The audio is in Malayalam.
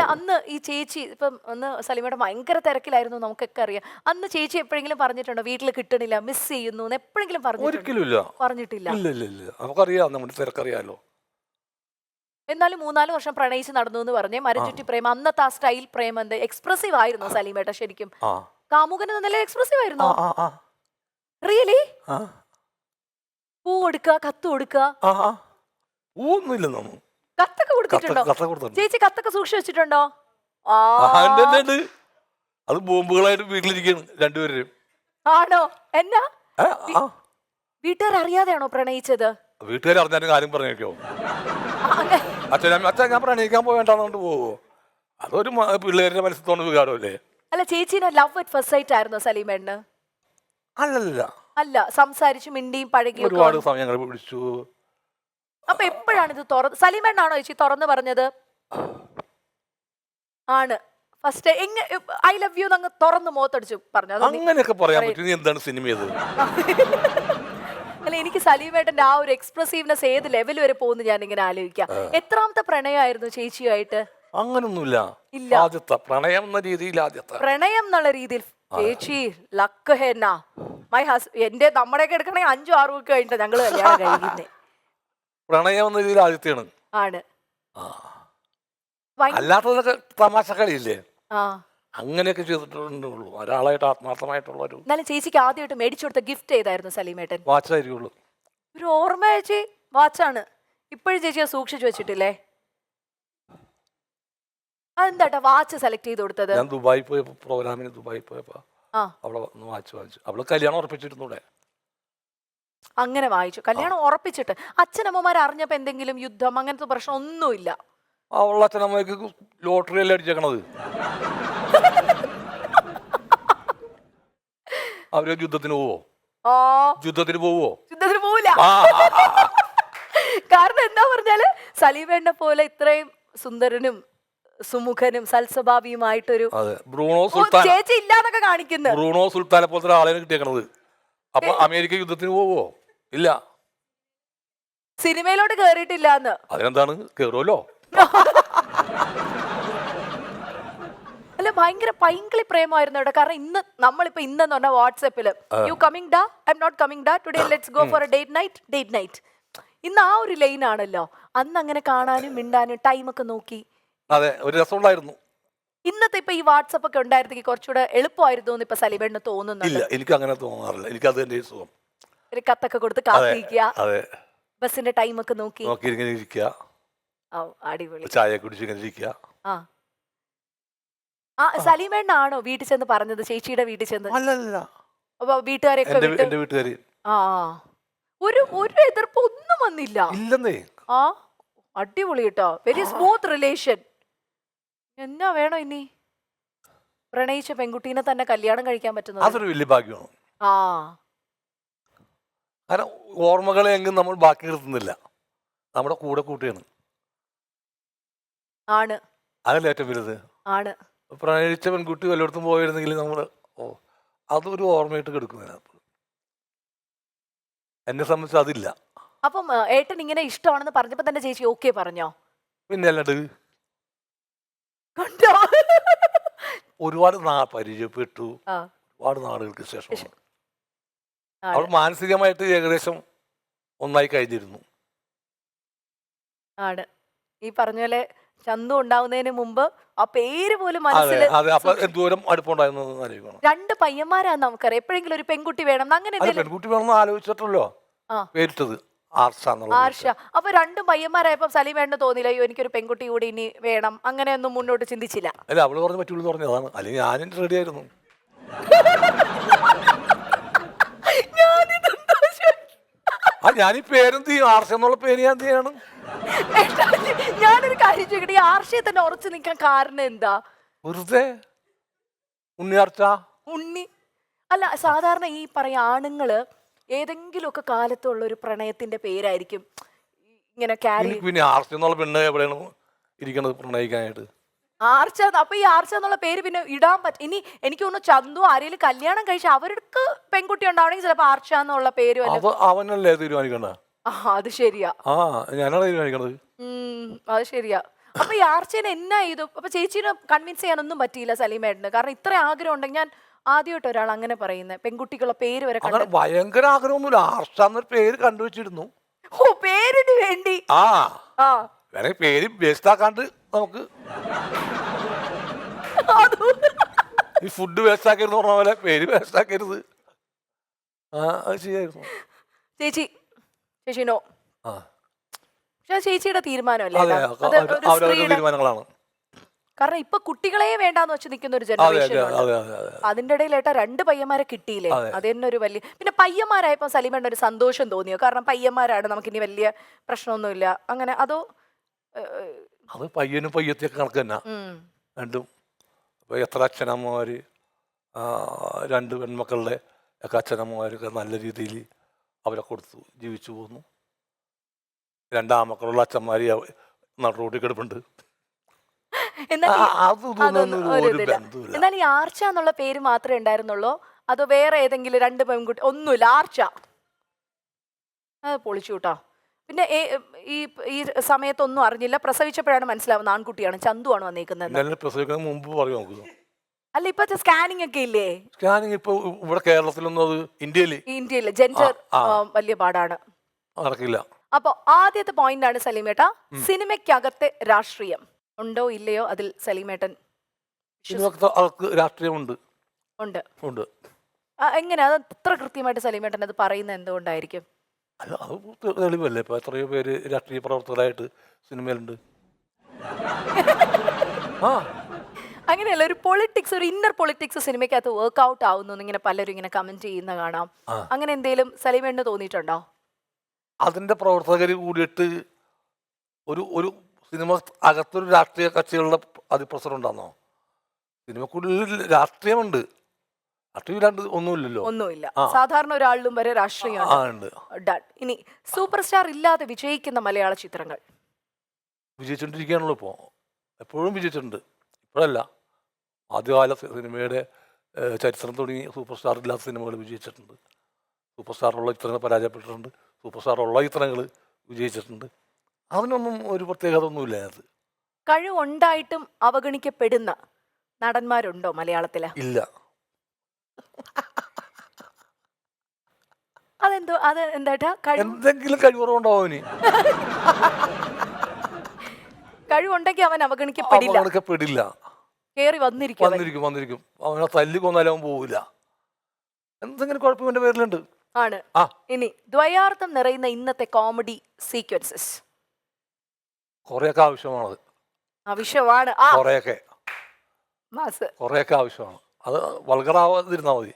അല്ല അന്ന് ഈ ചേച്ചി ഇപ്പം ഒന്ന് സലീമയുടെ ഭയങ്കര തിരക്കിലായിരുന്നു നമുക്കൊക്കെ അറിയാം. അന്ന് ചേച്ചി എപ്പോഴെങ്കിലും പറഞ്ഞിട്ടുണ്ടോ വീട്ടിൽ കിട്ടണില്ല മിസ് ചെയ്യുന്നു എന്ന് എപ്പോഴെങ്കിലും ഒരിക്കലും ഇല്ല. പറഞ്ഞിട്ടില്ല? ഇല്ല ഇല്ല ഇല്ല, നമുക്കറിയാം, നമ്മുടെ തിരക്കറിയാലോ. എന്നാലും 3-4 വർഷം പ്രണയിച്ച് നടന്നു എന്ന് പറഞ്ഞേ. മരഞ്ചുറ്റി പ്രേമം അന്നത്തെ ആ സ്റ്റൈൽ പ്രേമം എന്ത് എക്സ്പ്രസീവ് ആയിരുന്നു സലീമേട്ട ശരിക്കും? കാമുകന് നല്ല എക്സ്പ്രസീവ് ആയിരുന്നോ? റിയലി? പൂ കൊടുക്കുക, കത്ത് കൊടുക്കുക? പൂവൊന്നുമില്ല. നമ്മൾ കത്തൊക്കെ കൊടുത്തിട്ടുണ്ടോ? ചേച്ചി കത്തൊക്കെ സൂക്ഷിച്ചു വെച്ചിട്ടുണ്ടോ? അത് ബോംബുകളായിട്ട് വീട്ടിലിരിക്കുന്നു രണ്ടുപേരും. ആണോ? എന്നാ വീട്ടുകാർ അറിയാതെയാണോ പ്രണയിച്ചത്? വീട്ടുകാർ അറിഞ്ഞാലും കാര്യം പറഞ്ഞേക്കോ? അച്ഛൻ ഞാൻ പ്രണയിക്കാൻ പോവേണ്ടാന്നുകൊണ്ട് പോവോ? അതൊരു പിള്ളേരുടെ മനസ്സിൽ വികാരമല്ലേ? അല്ല ചേച്ചീനെ ലവ് അറ്റ് ഫസ്റ്റ് സൈറ്റ് ആയിരുന്നോ സലീമേട്ടന്? അല്ലല്ല, അല്ല, സംസാരിച്ചു മിണ്ടിയും പഴകിയും ഒരുപാട് സമയം ഞങ്ങൾ വിളിച്ചു. അപ്പൊ എപ്പോഴാണ് ഇത് സലീമേട്ടനാണോ ചേച്ചി തുറന്നു പറഞ്ഞത്? ആണ് ഫസ്റ്റ് ഐ ലവ് യു അങ്ങ് തുറന്ന് മുഖത്തടിച്ചു പറഞ്ഞു? അങ്ങനെയൊക്കെ പറയാൻ പറ്റും. എന്താണ് സിനിമ ഇത്? അല്ല എനിക്ക് സലീമേട്ടന്റെ ആ ഒരു എക്സ്പ്രസീവ്നെസ് ഏത് ലെവൽ വരെ പോകുന്നു ഞാൻ ഇങ്ങനെ ആലോചിക്കാം. എത്രാമത്തെ പ്രണയമായിരുന്നു ചേച്ചിയായിട്ട്? അങ്ങനൊന്നുമില്ല. ആദ്യത്തെ പ്രണയം എന്ന രീതിയിൽ പ്രണയം എന്നുള്ള രീതിയിൽ ചേച്ചി ലക്ക് ഹെന്നാ മൈ എന്റെ നമ്മുടെയൊക്കെ എടുക്കണെങ്കിൽ 5-6 വീക്ക് കഴിഞ്ഞിട്ട് ഞങ്ങള് കല്യാണം കഴിക്കുന്നേ. പ്രണയം എന്ന രീതിയിൽ ആദ്യത്തെയാണ്. ആണ്. അല്ലാത്തതൊക്കെ തമാശ കളിയില്ലേ, അങ്ങനെയൊക്കെ ചെയ്തിട്ടുള്ളൂ. ഒരാളായിട്ട് ആത്മാർത്ഥമായിട്ടുള്ള ഒരു. എന്നാലും ചേച്ചിക്ക് ആദ്യമായിട്ട് മേടിച്ചു കൊടുത്ത ഗിഫ്റ്റ് ഏതായിരുന്നു സലീമേട്ടൻ? വാച്ചായിരിക്കുള്ളൂ. ഒരു ഓർമ്മ ചേച്ചി വാച്ചാണ്. ഇപ്പോഴും ചേച്ചി സൂക്ഷിച്ചു വെച്ചിട്ടില്ലേ? അതെന്താ വാച്ച് സെലക്ട് ചെയ്ത് കൊടുത്തത്? ഞാൻ ദുബായി പോയപ്പോ, പ്രോഗ്രാമിന് ദുബായി പോയപ്പോ അവളെ വാച്ച് വാങ്ങിച്ചു. അവള് കല്യാണം ഉറപ്പിച്ചിരുന്നൂടെ? അങ്ങനെ വായിച്ചു. കല്യാണം ഉറപ്പിച്ചിട്ട് അച്ഛനമ്മമാർ അറിഞ്ഞപ്പോ എന്തെങ്കിലും യുദ്ധം അങ്ങനത്തെ പ്രശ്നം ഒന്നുമില്ല? അവളുടെ അച്ഛനമ്മയ്ക്ക് ലോട്ടറി അല്ലേ അടിച്ചേക്കണത്. അവര് യുദ്ധത്തിന് പോവോ? യുദ്ധത്തിന് പോവോ? യുദ്ധത്തിന് പോവില്ല. കാരണം എന്താ പറഞ്ഞാല് സലീമേട്ടനെ പോലെ ഇത്രയും സുന്ദരനും സുമുഖനും സൽസ്വഭാവിയുമായിട്ടൊരു ബ്രൂണോ സുൽത്താൻ ചേച്ചി ഇല്ലാന്നൊക്കെ കാണിക്കുന്നത്. ബ്രൂണോ സുൽത്താനെ പോലത്തെ ആളെ കിട്ടിയേക്കണത്. അപ്പൊ അമേരിക്ക യുദ്ധത്തിന് പോവോ? ഇല്ല. സിനിമയിലോട്ട് കേറിയിട്ടില്ലാന്ന്. അതിനെന്താണ്, കേറുമല്ലോ. അല്ല ഭയങ്കര പൈങ്കിളി പ്രേമമായിരുന്നു ഇവിടെ. കാരണം ഇന്ന് നമ്മളിപ്പോ ഇന്നെന്ന് പറഞ്ഞാൽ വാട്സാപ്പില് യു കമ്മിങ് ഡാ, ഐ എം നോട്ട് കമ്മിങ് ഡാ, today let's go for A date night. ഇന്ന് ആ ഒരു ലൈൻ ആണല്ലോ. അന്ന് അങ്ങനെ കാണാനും മിണ്ടാനും ടൈമൊക്കെ നോക്കി. അതെ, ഒരു രസമുണ്ടായിരുന്നു. ഇന്നത്തെ ഇപ്പൊ ഈ വാട്സപ്പ് ഒക്കെ ഉണ്ടായിരുന്നെങ്കിൽ കുറച്ചുകൂടെ എളുപ്പമായിരുന്നു എന്ന് ഇപ്പൊ സലീമേട്ടന് തോന്നുന്നുണ്ട്? ഇല്ല, എനിക്ക് അങ്ങനെ തോന്നാറില്ല. എനിക്ക് അത് തന്നെ സുഖം. ഒരു കത്തൊക്കെ കൊടുത്ത് കാത്തിരിക്കുക, അതെ, ബസിന്റെ ടൈമൊക്കെ നോക്കി ഇങ്ങനെ ഇരിക്കുക, അടിപൊളി ചായ കുടിച്ച് ഇങ്ങനെ ഇരിക്കുക. സലീമേട്ടനാണോ വീട്ടിൽ ചെന്ന് പറഞ്ഞത്? ചേച്ചിയുടെ വീട്ടിൽ ചെന്ന്? അല്ലല്ല, അപ്പൊ വീട്ടുകാരെയൊക്കെ വീട്ടുകാരി ഒരു എതിർപ്പ് ഒന്നും വന്നില്ല? ഇല്ലെന്നേ. അടിപൊളി കേട്ടോ, വെരി സ്മൂത്ത് റിലേഷൻ. എന്നാ വേണോ ഇനി? പ്രണയിച്ച പെൺകുട്ടീനെ തന്നെ കല്യാണം കഴിക്കാൻ പറ്റുന്നത് അതൊരു വലിയ ഭാഗ്യമാണ്. കാരണം ഓർമ്മകളെ എങ്കിലും നമ്മൾ ബാക്കി നിർത്തുന്നില്ല, നമ്മുടെ കൂടെ കൂട്ടിയാണ്. ആണ്, അതല്ലേ ഏറ്റവും വലുത്. ആണ്. പ്രണയിച്ച പെൺകുട്ടി വല്ലയിടത്തും പോയിരുന്നെങ്കിൽ നമ്മൾ അതൊരു ഓർമ്മയായിട്ട് കിടക്കുന്നതിനകത്ത്. എന്നെ സംബന്ധിച്ച് അതില്ല. അപ്പം ഏട്ടൻ ഇങ്ങനെ ഇഷ്ടമാണെന്ന് പറഞ്ഞപ്പോ തന്നെ ചേച്ചി ഓക്കെ പറഞ്ഞോ? പിന്നെ അല്ലാണ്ട് കണ്ടോ, ഒരുപാട് പരിചയപ്പെട്ടു, ഒരുപാട് നാളുകൾക്ക് ശേഷം. അവൾ മാനസികമായിട്ട് ഏകദേശം ഒന്നായി കഴിഞ്ഞിരുന്നു. ആണ്. ഈ പറഞ്ഞ പോലെ ചന്തു ഉണ്ടാവുന്നതിന് മുമ്പ് ആ പേര് പോലും മനസ്സിൽ എന്തോരം അടുപ്പുണ്ടായിരുന്നു. 2 പയ്യന്മാരാന്ന് നമുക്കറിയാം. എപ്പോഴെങ്കിലും ഒരു പെൺകുട്ടി വേണം അങ്ങനെ പെൺകുട്ടി വേണമെന്ന് ആലോചിച്ചിട്ടല്ലോ പേരിട്ടത് ആർഷ. അപ്പൊ 2 പയ്യന്മാരായപ്പോ സലീമേട്ടന് തോന്നിയില്ല അയ്യോ എനിക്കൊരു പെൺകുട്ടി കൂടി ഇനി വേണം, അങ്ങനെയൊന്നും മുന്നോട്ട് ചിന്തിച്ചില്ല? അല്ല, അവള് പറഞ്ഞു പറ്റുള്ളൂ പറഞ്ഞതാണ്. അല്ലെങ്കിൽ ഞാനും റെഡി ആയിരുന്നു. ഞാനീ പേരെന്ത് ചെയ്യും? ആർഷ എന്നുള്ള പേര് ഞാൻ ചെയ്യണം. ഞാനൊരു കാര്യം ചോദിക്കട്ടെ, ഈ ആർഷയെ തന്നെ ഉറച്ചു നിൽക്കാൻ കാരണം എന്താ? വെറുതെ ഉണ്ണിയാർച്ച ഉണ്ണി അല്ല, സാധാരണ ഈ പറയാ ആണുങ്ങള് ഏതെങ്കിലുമൊക്കെ കാലത്തുള്ള ഒരു പ്രണയത്തിന്റെ പേരായിരിക്കും ഇങ്ങനെ ക്യാരി. പിന്നെ ആർച്ച എന്നുള്ള പെണ്ണ് എവിടെയാണ് ഇരിക്കണത് പ്രണയിക്കാനായിട്ട്? ആർച്ച. അപ്പൊ ഈ ആർച്ച എന്നുള്ള പേര് പിന്നെ ഇടാൻ പറ്റും? ഇനി എനിക്ക് തോന്നുന്നു ചന്തു ആരെങ്കിലും കല്യാണം കഴിച്ച അവർക്ക് പെൺകുട്ടി ഉണ്ടാവണമെങ്കിൽ ചിലപ്പോ ആർച്ച എന്നുള്ള പേര് അവനല്ലേ തീരുമാനിക്കണ്ട. അത് ശരിയാ, ഞാനാണ് തീരുമാനിക്കണത്. അത് ശരിയാ. അപ്പൊ ഈ ആർച്ചേനെ എന്നാ ചെയ്തു? അപ്പൊ ചേച്ചീനെ കൺവിൻസ് ചെയ്യാനൊന്നും പറ്റിയില്ല സലീമേട്ടന്, കാരണം ഇത്ര ആഗ്രഹം ഉണ്ടെങ്കിൽ ഞാൻ ആദ്യമായിട്ട് ഒരാൾ അങ്ങനെ പറയുന്നത്, പെൺകുട്ടികളുടെ പേര് വരെ അങ്ങനെ ഭയങ്കര ആഗ്രഹമൊന്നുമില്ല. ആർഷാന്നൊരു പേര് കണ്ടുവച്ചിരുന്നു. ഓ പേരിന് വേണ്ടി. ആ ആ വേണമെങ്കിൽ പേര് വേസ്റ്റ് ആക്കാണ്ട് നമുക്ക് ഈ ഫുഡ് വേസ്റ്റ് ആക്കരുത് പറഞ്ഞ പോലെ പേര് വേസ്റ്റ് ആക്കരുത്. അത് ചെയ്യായിരുന്നു. ചേച്ചിനോ? ആ പക്ഷെ ചേച്ചിയുടെ തീരുമാനമല്ലേ അതെ, അത്? അത് ഒരു അവരവരുടെ സ്ത്രീയുടെ, തീരുമാനങ്ങളാണ്. കാരണം ഇപ്പൊ കുട്ടികളെ വേണ്ടാന്ന് വെച്ച് നിൽക്കുന്ന ഒരു അതെ ജനറേഷൻ അതെ ഉണ്ട്. അതെ അതെ അതെ. അതിന്റെ ഇടയിലേട്ടാ 2 പയ്യന്മാരെ കിട്ടിയില്ലേ, അതെ. അത് തന്നെ ഒരു വലിയ. പിന്നെ പയ്യന്മാരായപ്പോ സലീമേണ്ട ഒരു സന്തോഷം തോന്നിയോ? കാരണം പയ്യന്മാരാണ്, നമുക്ക് ഇനി വലിയ പ്രശ്നമൊന്നുമില്ല അങ്ങനെ, അതോ? അത് പയ്യനും പയ്യത്തിയൊക്കെ കണക്ക് തന്നെ ഉം. രണ്ടും. ഇപ്പോൾ എത്ര അച്ഛനമ്മമാർ, 2 പെൺമക്കളുടെ ഒക്കെ അച്ഛനമ്മമാരൊക്കെ നല്ല രീതിയിൽ അവരെ കൊടുത്തു ജീവിച്ചു പോന്നു. 2 ആമക്കളുള്ള അച്ഛന്മാർ റോഡിൽ കിടപ്പുണ്ട്. എന്നാൽ അതൊന്നും ഒരു ഇതില്ല. ബന്ധമില്ല. എന്നാൽ ഈ ആർച്ച എന്നുള്ള പേര് മാത്രമേ ഉണ്ടായിരുന്നുള്ളൂ, അതോ വേറെ ഏതെങ്കിലും 2 പെൺകുട്ടി? ഒന്നുമില്ല, ആർച്ച. അത് പൊളിച്ചു കേട്ടോ. പിന്നെ ഈ ഈ സമയത്തൊന്നും അറിഞ്ഞില്ല, പ്രസവിച്ചപ്പോഴാണ് മനസ്സിലാവുന്നത് ആൺകുട്ടിയാണ്, ചന്തുവാണ് വന്നേക്കുന്നത്. ഇന്നലെ പ്രസവിക്കുന്നതിന് മുമ്പ് പറയും നമുക്ക്. അല്ല ഇപ്പത്തെ സ്കാനിങ് ഒക്കെ ഇല്ലേ? സ്കാനിങ് ഇപ്പോൾ ഇവിടെ കേരളത്തിലൊന്നും അത് ഇന്ത്യയില് ജെൻഡർ വലിയ പാടാണ്, നടക്കില്ല. അപ്പൊ ആദ്യത്തെ പോയിന്റ് ആണ് സലീമേട്ട, സിനിമയ്ക്കകത്തെ രാഷ്ട്രീയം ഉണ്ടോ ഇല്ലയോ അതിൽ സലീമേട്ടൻ അവർക്ക് രാഷ്ട്രീയമുണ്ട്. ഉണ്ട്. ഉണ്ട്. എങ്ങനെ അത് ഇത്ര കൃത്യമായിട്ട് സലീമേട്ടൻ അത് പറയുന്നത് എന്തുകൊണ്ടായിരിക്കും? അല്ല അത് തെളിവല്ലേ. ഇപ്പൊ എത്രയോ പേര് രാഷ്ട്രീയ പ്രവർത്തകരായിട്ട് സിനിമയിലുണ്ട്. ആ അങ്ങനെയല്ല, ഒരു പൊളിറ്റിക്സ്, ഒരു ഇന്നർ പൊളിറ്റിക്സ് സിനിമയ്ക്കകത്ത് വർക്ക് ഔട്ട് ആവുന്നു ഇങ്ങനെ പലരും ഇങ്ങനെ കമന്റ് ചെയ്യുന്ന കാണാം. അങ്ങനെ എന്തെങ്കിലും സലീമേട്ടന് തോന്നിയിട്ടുണ്ടോ? അതിന്റെ പ്രവർത്തകർ കൂടിയിട്ട് ഒരു ഒരു സിനിമ അകത്തൊരു രാഷ്ട്രീയ കക്ഷികളുടെ അതിപ്രസരം ഉണ്ടാകുന്നോ? സിനിമക്കുള്ളിൽ രാഷ്ട്രീയമുണ്ട്, രാഷ്ട്രീയമില്ലാണ്ട് ഒന്നുമില്ലല്ലോ. ഒന്നുമില്ല, സാധാരണ ഒരാളിലും വരെ രാഷ്ട്രീയമാണ്. Done. ഇനി സൂപ്പർ സ്റ്റാർ ഇല്ലാതെ വിജയിക്കുന്ന മലയാള ചിത്രങ്ങൾ വിജയിച്ചുകൊണ്ടിരിക്കുകയാണല്ലോ ഇപ്പോൾ. എപ്പോഴും വിജയിച്ചിട്ടുണ്ട്. ഇപ്പോഴല്ല, ആദ്യകാല സിനിമയുടെ ചരിത്രം തുടങ്ങി സൂപ്പർ സ്റ്റാർ ഇല്ലാത്ത സിനിമകൾ വിജയിച്ചിട്ടുണ്ട്. സൂപ്പർ സ്റ്റാറുള്ള ചിത്രങ്ങൾ പരാജയപ്പെട്ടിട്ടുണ്ട്. സൂപ്പർ സ്റ്റാർ ഉള്ള ചിത്രങ്ങൾ വിജയിച്ചിട്ടുണ്ട്. അതിനൊന്നും ഒരു പ്രത്യേകത ഒന്നുമില്ല. അത് കഴിവുണ്ടായിട്ടും അവഗണിക്കപ്പെടുന്ന നടന്മാരുണ്ടോ മലയാളത്തില്? ഇല്ല. അതെന്തോ അത് എന്താ എന്തെങ്കിലും കഴിവുറവുണ്ടാവും അവന്. കഴിവുണ്ടെങ്കിൽ അവൻ അവഗണിക്കപ്പെടില്ല, കേറി വന്നിരിക്കും. വന്നിരിക്കും. അവനെ തല്ലി കൊന്നാലും അവൻ പോവില്ല. എന്തെങ്കിലും കുഴപ്പം ഇവന്റെ പേരിലുണ്ട്. ആണ്. ഇനി ദ്വയാർത്ഥം നിറയുന്ന ഇന്നത്തെ കോമഡി സീക്വൻസസ് കുറെയൊക്കെ ആവശ്യമാണത്. ആവശ്യമാണ്. കുറെയൊക്കെ ആവശ്യമാണ്. അത് വൾഗറാവാതിരുന്നാൽ മതി.